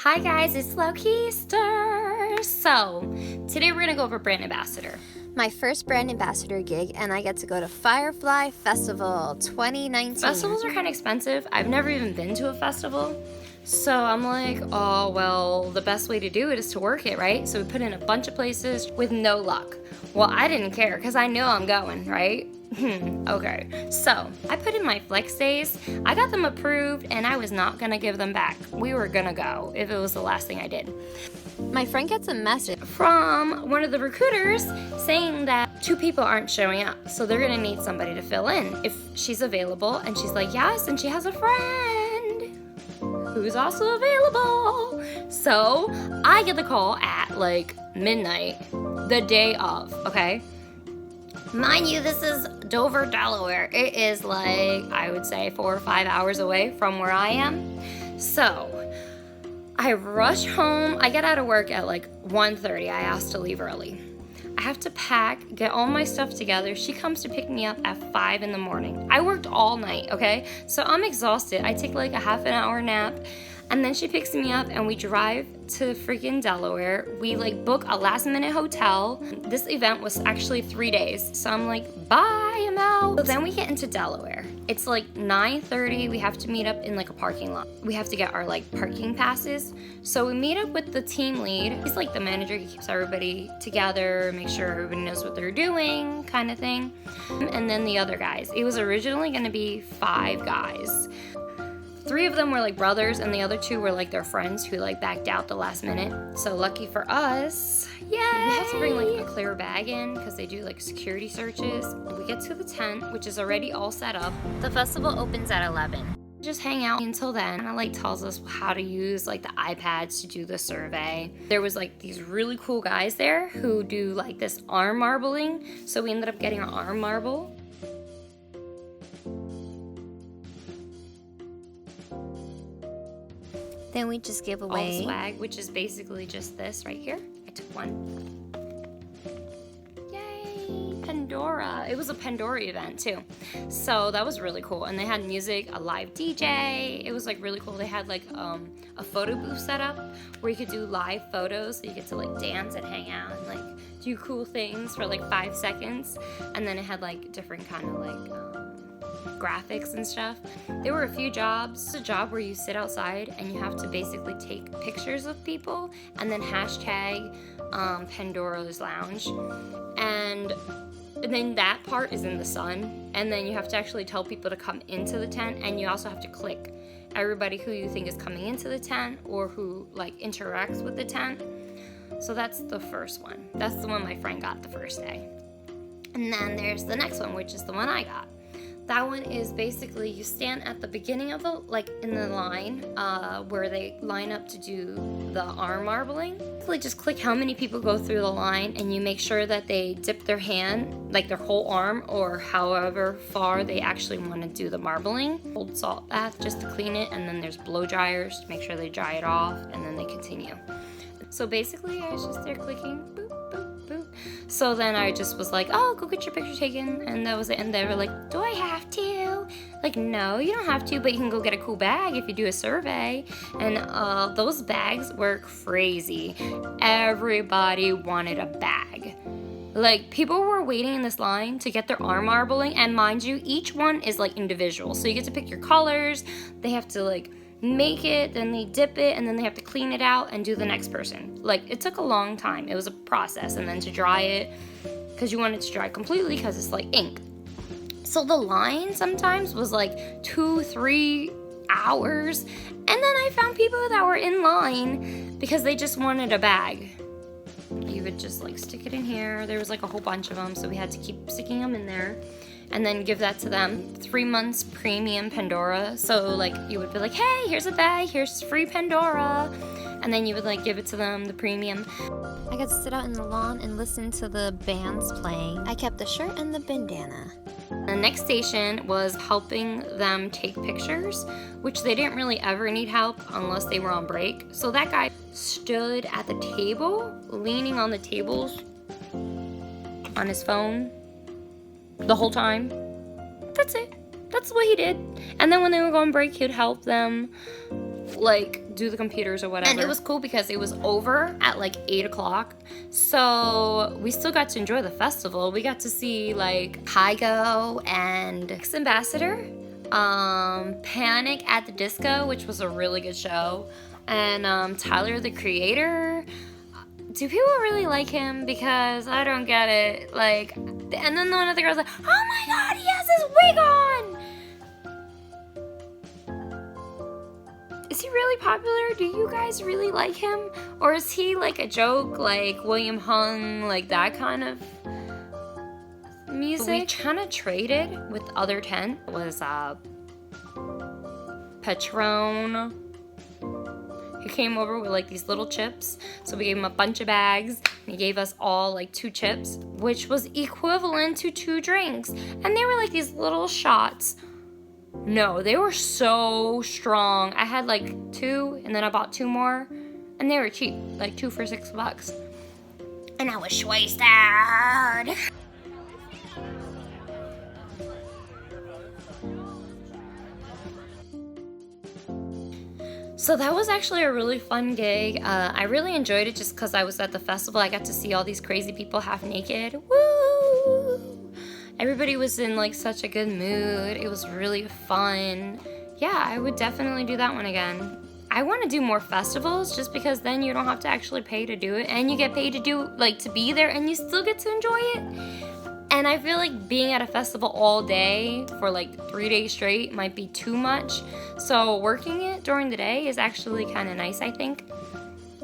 Hi guys, it's Lokeister. So, today we're gonna go over brand ambassador. My first brand ambassador gig, and I get to go to Firefly Festival 2019. Festivals are kind of expensive. I've never even been to a festival. So I'm like, oh, well, the best way to do it is to work it, right? So we put in a bunch of places with no luck. Well, I didn't care because I know I'm going, right? Okay, so I put in my flex days. I got them approved and I was not gonna give them back. We were gonna go if it was the last thing I did. My friend gets a message from one of the recruiters saying that 2 people aren't showing up, so they're gonna need somebody to fill in if she's available. And she's like, yes, and she has a friend who's also available. So I get the call at like midnight the day of, okay? Mind you, this is Dover, Delaware. It is like, I would say 4 or 5 hours away from where I am. So I rush home. I get out of work at like 1:30. I asked to leave early. I have to pack, get all my stuff together. She comes to pick me up at 5 in the morning. I worked all night, okay? So I'm exhausted. I take like a half an hour nap, and then she picks me up and we drive to freaking Delaware. We like book a last minute hotel. This event was actually 3 days. So I'm like, bye, I'm out. So then we get into Delaware. It's like 9:30. We have to meet up in like a parking lot. We have to get our like parking passes. So we meet up with the team lead. He's like the manager. He keeps everybody together, make sure everybody knows what they're doing, kind of thing. And then the other guys. It was originally gonna be 5 guys. 3 of them were like brothers, and the other 2 were like their friends who like backed out the last minute. So lucky for us, yay! We have to bring like a clear bag in because they do like security searches. We get to the tent, which is already all set up. The festival opens at 11. Just hang out until then. And it like tells us how to use like the iPads to do the survey. There was like these really cool guys there who do like this arm marbling. So we ended up getting an arm marble. Then we just give All away the swag, which is basically just this right here. I took one. Yay, Pandora. It was a Pandora event too. So that was really cool. And they had music, a live DJ. It was like really cool. They had like a photo booth set up where you could do live photos. So you get to like dance and hang out and like do cool things for like 5 seconds. And then it had like different kind of like graphics and stuff. There were a few jobs. It's a job where you sit outside and you have to basically take pictures of people and then hashtag Pandora's Lounge. And then that part is in the sun. And then you have to actually tell people to come into the tent, and you also have to click everybody who you think is coming into the tent or who like interacts with the tent. So that's the first one. That's the one my friend got the first day. And then there's the next one, which is the one I got. That one is basically you stand at the beginning of the, like in the line where they line up to do the arm marbling. Basically just click how many people go through the line, and you make sure that they dip their hand, like their whole arm or however far they actually want to do the marbling. Cold salt bath just to clean it, and then there's blow dryers to make sure they dry it off, and then they continue. So basically I was just there clicking, boop, boop, boop. So then I just was like, oh, go get your picture taken, and that was it. And they were like, do I have to? Like, no, you don't have to, but you can go get a cool bag if you do a survey. And those bags were crazy. Everybody wanted a bag. Like, people were waiting in this line to get their arm marbling, and mind you, each one is like individual. So you get to pick your colors. They have to like make it, then they dip it, and then they have to clean it out and do the next person. Like, it took a long time. It was a process. And then to dry it, because you want it to dry completely because it's like ink. So the line sometimes was like 2-3 hours. And then I found people that were in line because they just wanted a bag. You would just like stick it in here. There was like a whole bunch of them, so we had to keep sticking them in there. And then give that to them. 3 months premium Pandora. So like you would be like, hey, here's a bag, here's free Pandora. And then you would like give it to them, the premium. I got to sit out in the lawn and listen to the bands playing. I kept the shirt and the bandana. The next station was helping them take pictures, which they didn't really ever need help unless they were on break. So that guy stood at the table, leaning on the tables on his phone the whole time. That's it. That's what he did. And then when they were going break, he'd help them like do the computers or whatever. And it was cool because it was over at like 8 o'clock. So we still got to enjoy the festival. We got to see like Kygo and X Ambassador, Panic at the Disco, which was a really good show, and Tyler the Creator. Do people really like him? Because I don't get it. Like, and then one of the girls like, oh my god, he has his wig on! Is he really popular? Do you guys really like him? Or is he like a joke, like William Hung, like that kind of music? We kind of traded with other tent. It was Patron. He came over with like these little chips. So we gave him a bunch of bags. And he gave us all like 2 chips, which was equivalent to 2 drinks. And they were like these little shots. No, they were so strong. I had like 2 and then I bought 2 more. And they were cheap, like 2 for $6. And I was wasted. So that was actually a really fun gig. I really enjoyed it just because I was at the festival. I got to see all these crazy people half naked. Woo! Everybody was in like such a good mood. It was really fun. Yeah, I would definitely do that one again. I want to do more festivals just because then you don't have to actually pay to do it, and you get paid to do like to be there, and you still get to enjoy it. And I feel like being at a festival all day for like 3 days straight might be too much. So working it during the day is actually kind of nice, I think.